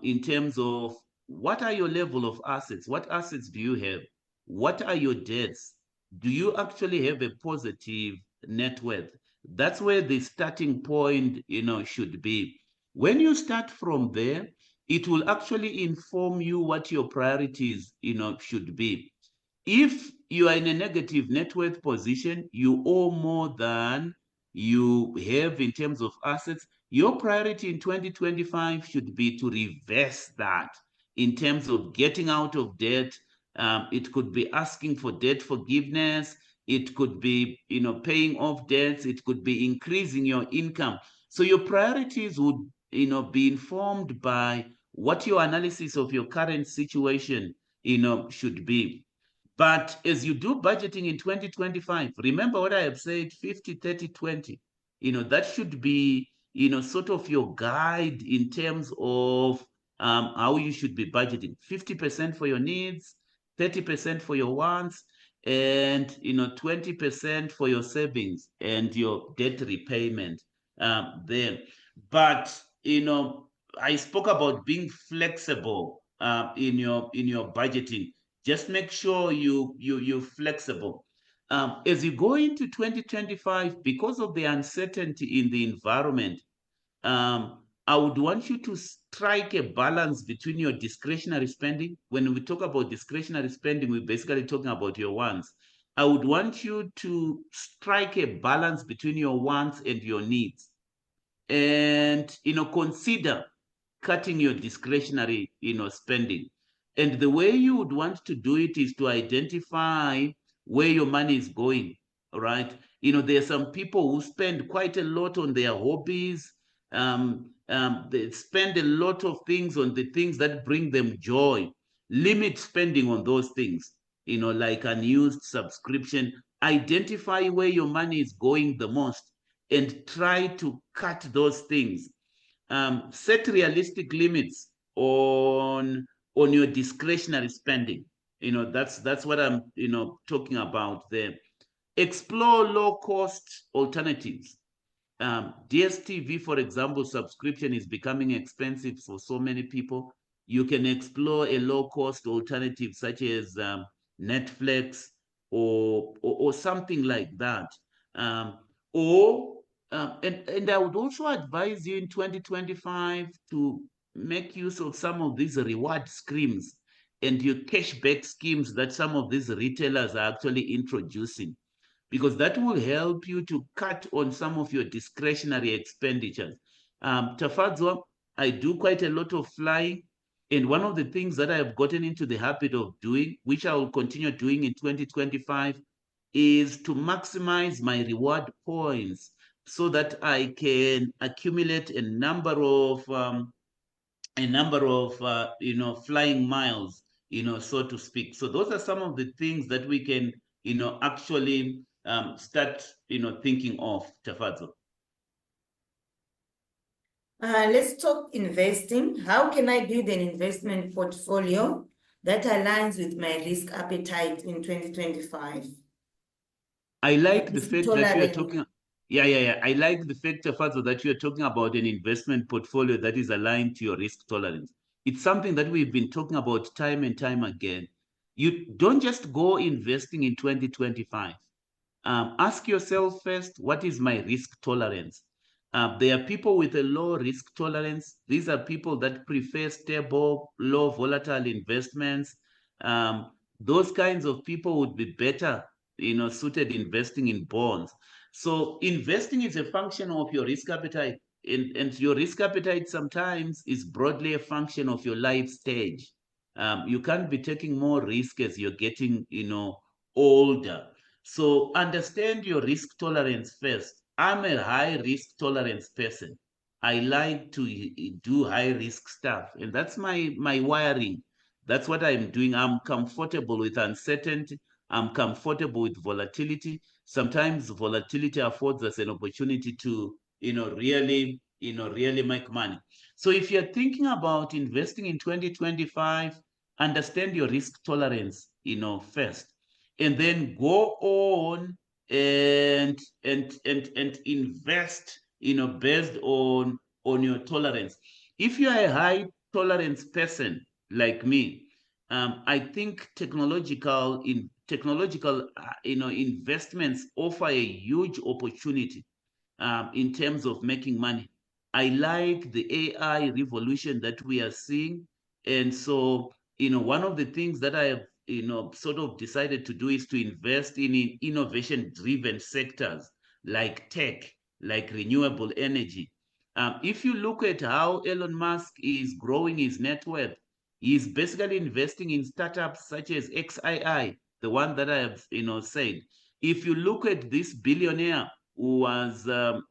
in terms of what are your level of assets? What assets do you have? What are your debts? Do you actually have a positive net worth? That's where the starting point, should be. When you start from there, it will actually inform you what your priorities, should be. If you are in a negative net worth position, you owe more than you have in terms of assets, your priority in 2025 should be to reverse that in terms of getting out of debt. It could be asking for debt forgiveness. It could be, paying off debts. It could be increasing your income. So your priorities would, be informed by what your analysis of your current situation, should be. But as you do budgeting in 2025, remember what I have said, 50-30-20. That should be, sort of your guide in terms of how you should be budgeting. 50% for your needs, 30% for your wants, and 20% for your savings and your debt repayment there. But I spoke about being flexible in your budgeting. Just make sure you're flexible. As you go into 2025, because of the uncertainty in the environment, I would want you to strike a balance between your discretionary spending. When we talk about discretionary spending, we're basically talking about your wants. I would want you to strike a balance between your wants and your needs. And, consider cutting your discretionary, spending. And the way you would want to do it is to identify where your money is going, all right? There are some people who spend quite a lot on their hobbies. They spend a lot of things on the things that bring them joy. Limit spending on those things, like unused subscription. Identify where your money is going the most and try to cut those things. Set realistic limits on your discretionary spending. That's what I'm talking about there. Explore low cost alternatives. DSTV, for example, subscription is becoming expensive for so many people. You can explore a low-cost alternative such as Netflix or something like that. Um, or and I would also advise you in 2025 to make use of some of these reward schemes and your cashback schemes that some of these retailers are actually introducing, because that will help you to cut on some of your discretionary expenditures. Tafadzwa, I do quite a lot of flying. And one of the things that I have gotten into the habit of doing, which I will continue doing in 2025, is to maximize my reward points so that I can accumulate a number of flying miles, so to speak. So those are some of the things that we can actually start thinking of, Tafazo. Let's talk investing. How can I build an investment portfolio that aligns with my risk appetite in 2025? I like the fact that you are Tolerance. talking. Yeah. I like the fact, Tafazo, that you are talking about an investment portfolio that is aligned to your risk tolerance. It's something that we've been talking about time and time again. You don't just go investing in 2025. Ask yourself first, what is my risk tolerance? There are people with a low risk tolerance. These are people that prefer stable, low volatile investments. Those kinds of people would be better, suited investing in bonds. So investing is a function of your risk appetite. And your risk appetite sometimes is broadly a function of your life stage. You can't be taking more risk as you're getting, older. So understand your risk tolerance first. I'm a high risk tolerance person. I like to do high risk stuff, and that's my wiring. That's what I'm doing. I'm comfortable with uncertainty. I'm comfortable with volatility. Sometimes volatility affords us an opportunity to, really make money. So if you're thinking about investing in 2025, understand your risk tolerance, first, and then go on and invest, based on your tolerance. If you are a high tolerance person like me, I think technological investments offer a huge opportunity in terms of making money. I like the AI revolution that we are seeing. And so, one of the things that I have, sort of decided to do is to invest in innovation-driven sectors like tech, like renewable energy. If you look at how Elon Musk is growing his net worth, he's basically investing in startups such as XII, the one that I have, said. If you look at this billionaire who was, who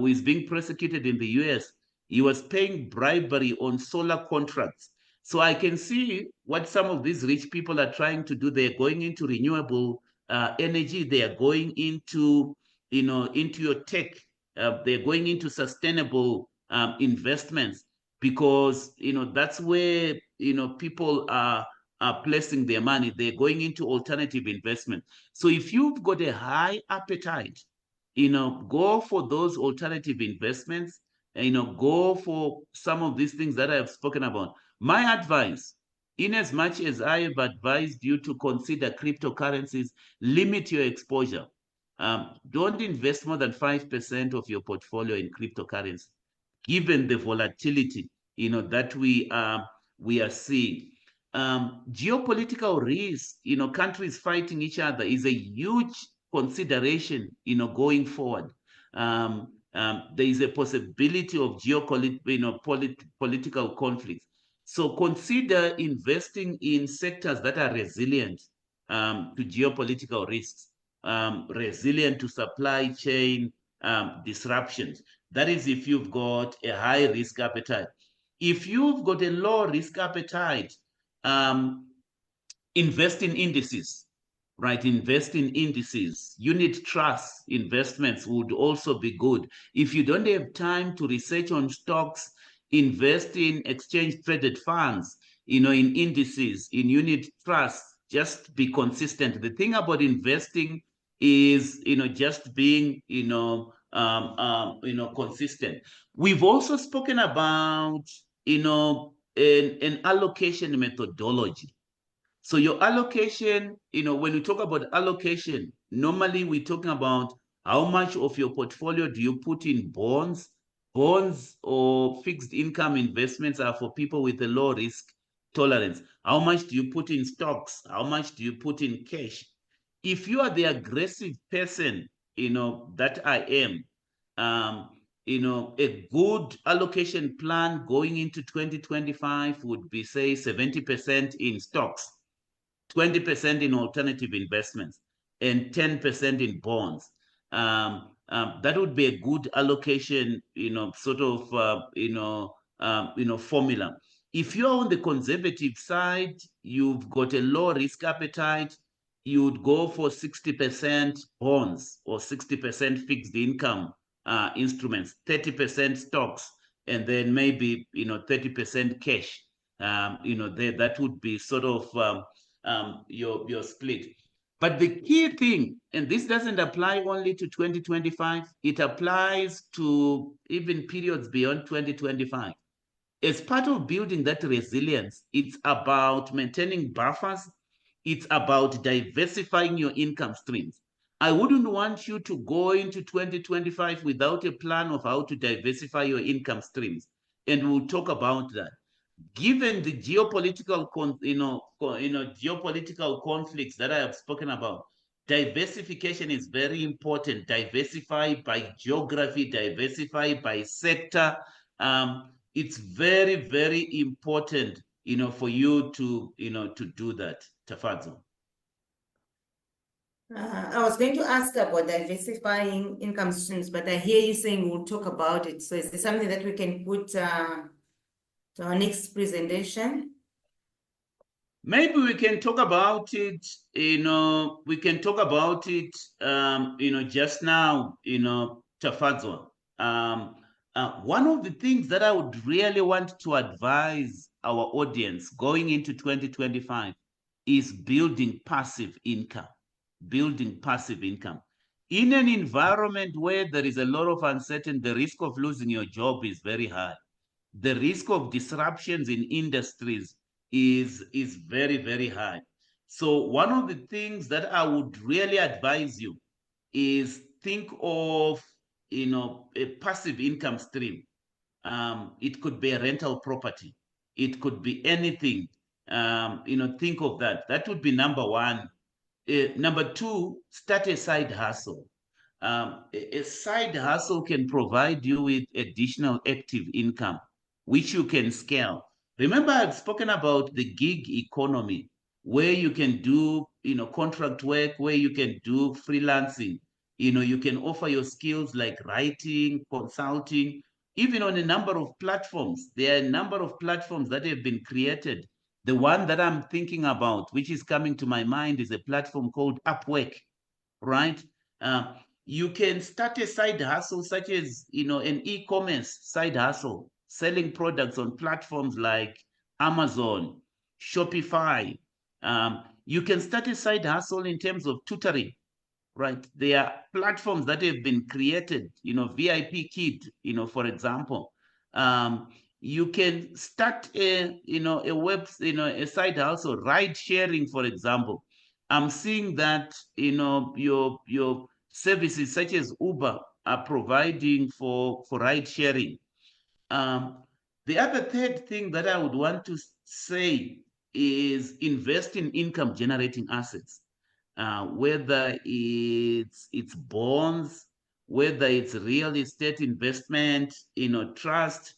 is being prosecuted in the US, he was paying bribery on solar contracts. So I can see what some of these rich people are trying to do. They're going into renewable energy. They are going into, into your tech. They're going into sustainable investments, because, that's where, people are placing their money. They're going into alternative investment. So if you've got a high appetite, go for those alternative investments, and, go for some of these things that I have spoken about. My advice, in as much as I have advised you to consider cryptocurrencies, limit your exposure. Don't invest more than 5% of your portfolio in cryptocurrency, given the volatility, that we are seeing. Geopolitical risk, countries fighting each other is a huge consideration, going forward. There is a possibility of political conflicts. So consider investing in sectors that are resilient to geopolitical risks, resilient to supply chain disruptions. That is if you've got a high risk appetite. If you've got a low risk appetite, invest in indices, right? Invest in indices. Unit trust investments would also be good. If you don't have time to research on stocks, invest in exchange traded funds, in indices, in unit trust. Just be consistent. The thing about investing is, just being, consistent. We've also spoken about, an allocation methodology. So your allocation, when we talk about allocation, normally we're talking about how much of your portfolio do you put in bonds. Bonds or fixed income investments are for people with a low risk tolerance. How much do you put in stocks? How much do you put in cash? If you are the aggressive person, that I am, a good allocation plan going into 2025 would be, say, 70% in stocks, 20% in alternative investments, and 10% in bonds. That would be a good allocation, sort of, formula. If you're on the conservative side, you've got a low risk appetite, you'd go for 60% bonds or 60% fixed income instruments, 30% stocks, and then maybe 30% cash. That would be sort of your split. But the key thing, and this doesn't apply only to 2025, it applies to even periods beyond 2025. As part of building that resilience, it's about maintaining buffers. It's about diversifying your income streams. I wouldn't want you to go into 2025 without a plan of how to diversify your income streams. And we'll talk about that. Given the geopolitical, geopolitical conflicts that I have spoken about, diversification is very important. Diversify by geography, diversify by sector. It's very, very important, for you to, to do that, Tafadzo. I was going to ask about diversifying income streams, but I hear you saying we'll talk about it. So is this something that we can put to our next presentation? Maybe we can talk about it, we can talk about it, just now, Tafadzo. One of the things that I would really want to advise our audience going into 2025 is building passive income. Building passive income. In an environment where there is a lot of uncertainty, the risk of losing your job is very high. The risk of disruptions in industries is very, very high. So one of the things that I would really advise you is think of, a passive income stream. It could be a rental property. It could be anything. Think of that. That would be number one. Number two, start a side hustle. A side hustle can provide you with additional active income, which you can scale. Remember, I've spoken about the gig economy, where you can do, contract work, where you can do freelancing. You can offer your skills like writing, consulting, even on a number of platforms. There are a number of platforms that have been created. The one that I'm thinking about, which is coming to my mind, is a platform called Upwork, right? You can start a side hustle such as, an e-commerce side hustle, selling products on platforms like Amazon, Shopify. You can start a side hustle in terms of tutoring, right? There are platforms that have been created, VIP Kid, for example. You can start a side hustle, ride sharing, for example. I'm seeing that, your services such as Uber are providing for ride sharing. The other third thing that I would want to say is invest in income generating assets. Whether it's bonds, whether it's real estate investment, trust.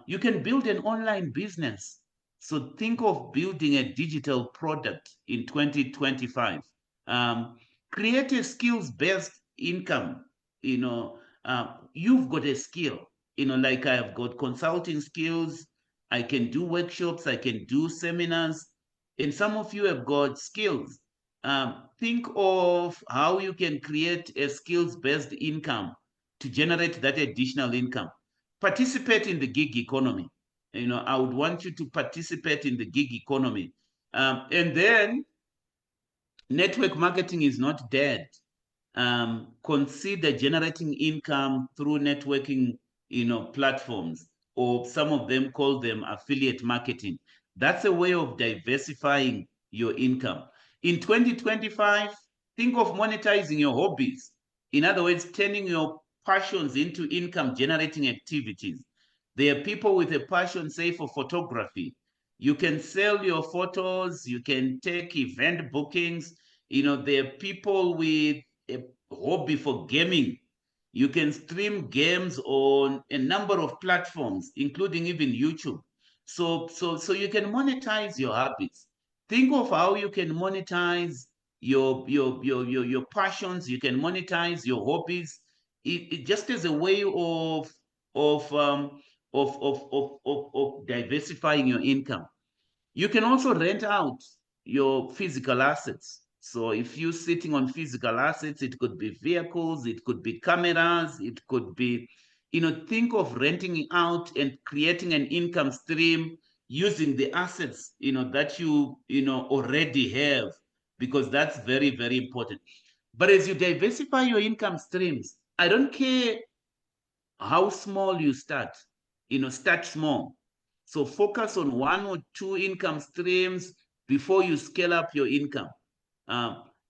You can build an online business. So think of building a digital product in 2025. Create a skills-based income, you've got a skill. Like I have got consulting skills, I can do workshops, I can do seminars, and some of you have got skills. Think of how you can create a skills-based income to generate that additional income. Participate in the gig economy. I would want you to participate in the gig economy. And then network marketing is not dead. Consider generating income through networking, platforms, or some of them call them affiliate marketing. That's a way of diversifying your income. In 2025, think of monetizing your hobbies. In other words, turning your passions into income generating activities. There are people with a passion, say, for photography. You can sell your photos, you can take event bookings. There are people with a hobby for gaming. You can stream games on a number of platforms, including even YouTube. So you can monetize your habits. Think of how you can monetize your passions. You can monetize your hobbies. It just as a way of um of diversifying your income. You can also rent out your physical assets. So if you're sitting on physical assets, it could be vehicles, it could be cameras, it could be, think of renting out and creating an income stream using the assets, that you already have, because that's very, very important. But as you diversify your income streams, I don't care how small you start, start small. So focus on one or two income streams before you scale up your income.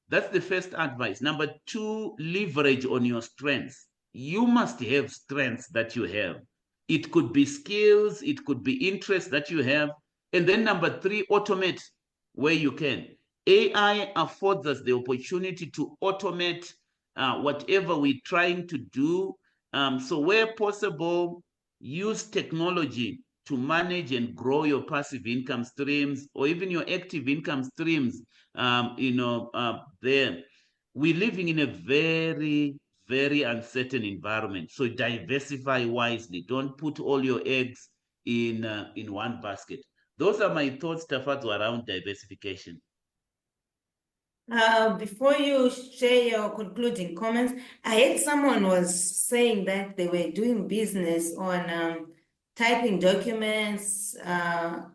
That's the first advice. Number two, leverage on your strengths. You must have strengths that you have. It could be skills, it could be interests that you have. And then number three, automate where you can. AI affords us the opportunity to automate whatever we're trying to do. So where possible, use technology to manage and grow your passive income streams, or even your active income streams. There, we're living in a very, very uncertain environment. So diversify wisely. Don't put all your eggs in one basket. Those are my thoughts, Tafazo, around diversification. Before you share your concluding comments, I heard someone was saying that they were doing business on typing documents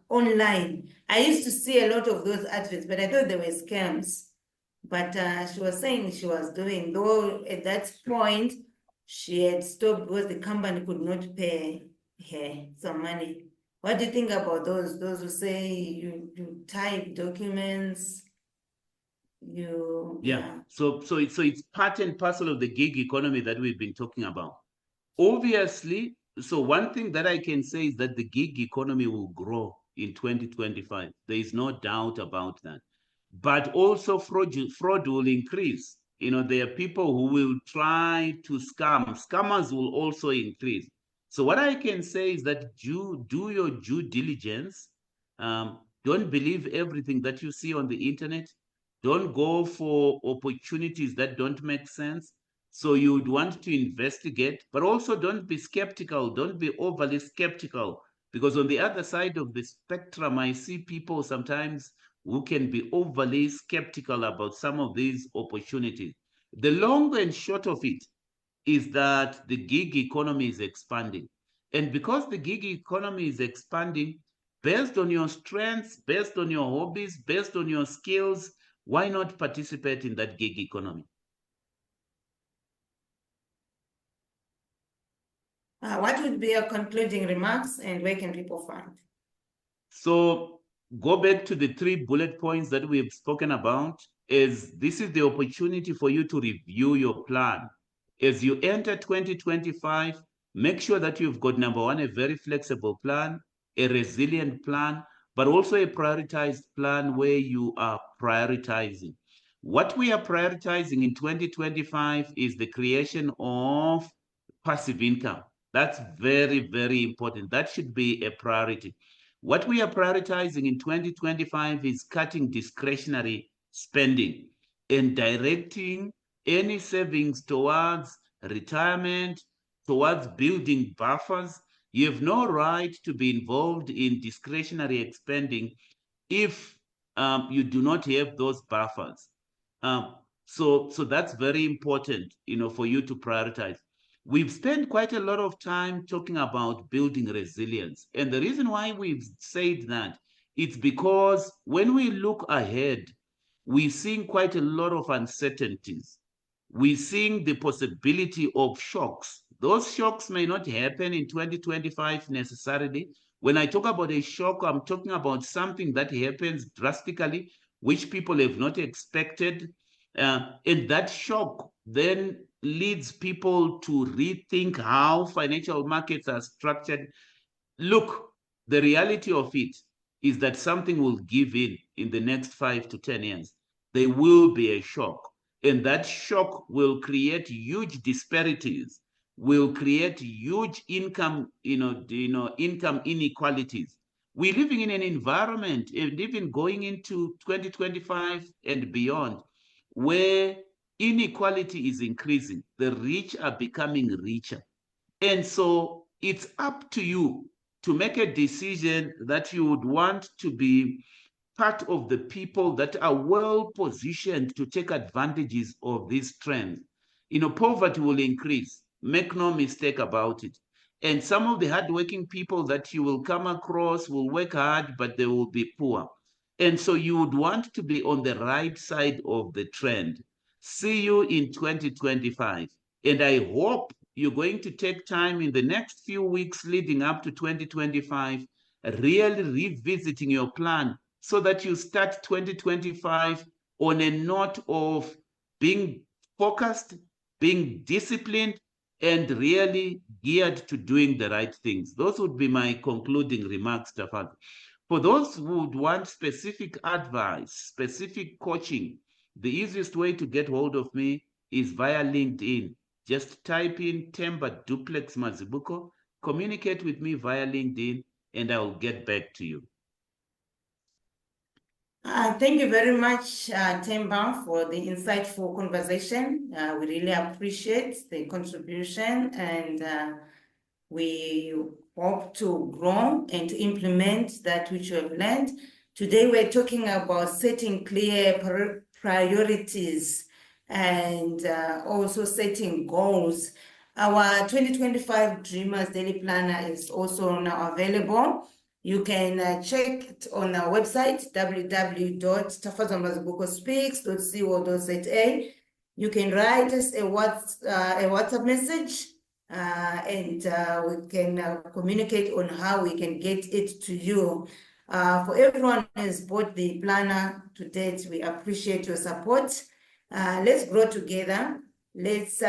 online. I used to see a lot of those adverts, but I thought they were scams. But she was saying she was doing, though at that point, she had stopped because the company could not pay her some money. What do you think about those who say you type documents? Yeah. So it's part and parcel of the gig economy that we've been talking about. Obviously, so one thing that I can say is that the gig economy will grow in 2025. There is no doubt about that. But also fraud will increase. There are people who will try to scam. Scammers will also increase. So what I can say is that do your due diligence. Don't believe everything that you see on the internet. Don't go for opportunities that don't make sense. So you would want to investigate, but also don't be skeptical. Don't be overly skeptical, because on the other side of the spectrum, I see people sometimes who can be overly skeptical about some of these opportunities. The long and short of it is that the gig economy is expanding. And because the gig economy is expanding, based on your strengths, based on your hobbies, based on your skills, why not participate in that gig economy? What would be your concluding remarks, and where can people find? So go back to the 3 bullet points that we've spoken about. As this is the opportunity for you to review your plan. As you enter 2025, make sure that you've got, number one, a very flexible plan, a resilient plan, but also a prioritized plan where you are prioritizing. What we are prioritizing in 2025 is the creation of passive income. That's very, very important. That should be a priority. What we are prioritizing in 2025 is cutting discretionary spending and directing any savings towards retirement, towards building buffers. You have no right to be involved in discretionary expending if you do not have those buffers. So that's very important, for you to prioritize. We've spent quite a lot of time talking about building resilience. And the reason why we've said that, it's because when we look ahead, we're seeing quite a lot of uncertainties. We're seeing the possibility of shocks. Those shocks may not happen in 2025 necessarily. When I talk about a shock, I'm talking about something that happens drastically, which people have not expected. And that shock then leads people to rethink how financial markets are structured. Look, the reality of it is that something will give in the next 5 to 10 years. There will be a shock, and that shock will create huge disparities, will create huge income, income inequalities. We're living in an environment, and even going into 2025 and beyond, where inequality is increasing. The rich are becoming richer. And so it's up to you to make a decision that you would want to be part of the people that are well positioned to take advantages of these trends. Poverty will increase, make no mistake about it. And some of the hardworking people that you will come across will work hard, but they will be poor. And so you would want to be on the right side of the trend. See you in 2025. And I hope you're going to take time in the next few weeks leading up to 2025, really revisiting your plan so that you start 2025 on a note of being focused, being disciplined, and really geared to doing the right things. Those would be my concluding remarks, Stefan. For those who would want specific advice, specific coaching, the easiest way to get hold of me is via LinkedIn. Just type in Temba Duplex Mazibuko, communicate with me via LinkedIn, and I will get back to you. Thank you very much, Temba, for the insightful conversation. We really appreciate the contribution, and we hope to grow and to implement that which you have learned. Today, we're talking about setting clear priorities and also setting goals. Our 2025 Dreamers Daily Planner is also now available. You can check it on our website, www.tafazamazibukospeaks.co.za. You can write us a WhatsApp message, and we can communicate on how we can get it to you. For everyone who has bought the planner to date, we appreciate your support. Let's grow together. Let's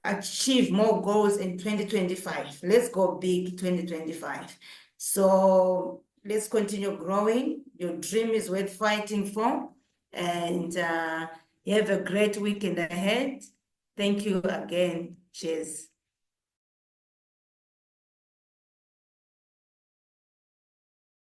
achieve more goals in 2025. Let's go big 2025. So let's continue growing. Your dream is worth fighting for. And you have a great weekend ahead. Thank you again. Cheers.